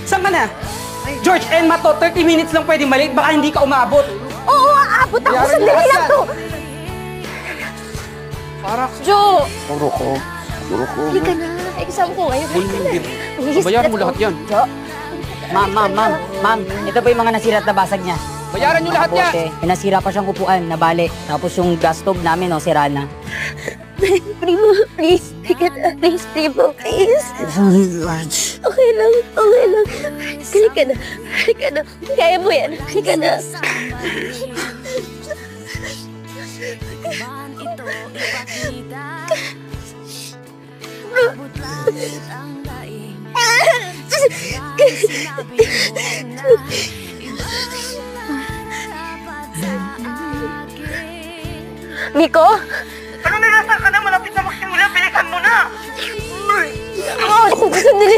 Saan ka na? George, Emma to, 30 minutes lang pwede maliit, baka hindi ka umabot. Oo, aabot ako. Sandali lang to. Jo! Siguro ko. Halika na. Exam ko ngayon. Bayaran mo lahat yan. Jo. Ma'am, ito pa yung mga nasira at nabasag niya. Bayaran nyo lahat yan! May nasira pa siyang upuan, nabali. Tapos yung gas stove namin, sira na. Primo, please. Halika na. Please, Primo, please. Sorry, George. Okay lang. Halika na. Halika na. Kaya mo yan. Halika na. Miko? Ano nilasa ka na? Malapit na magsimula. Bilisan mo na! Sandali.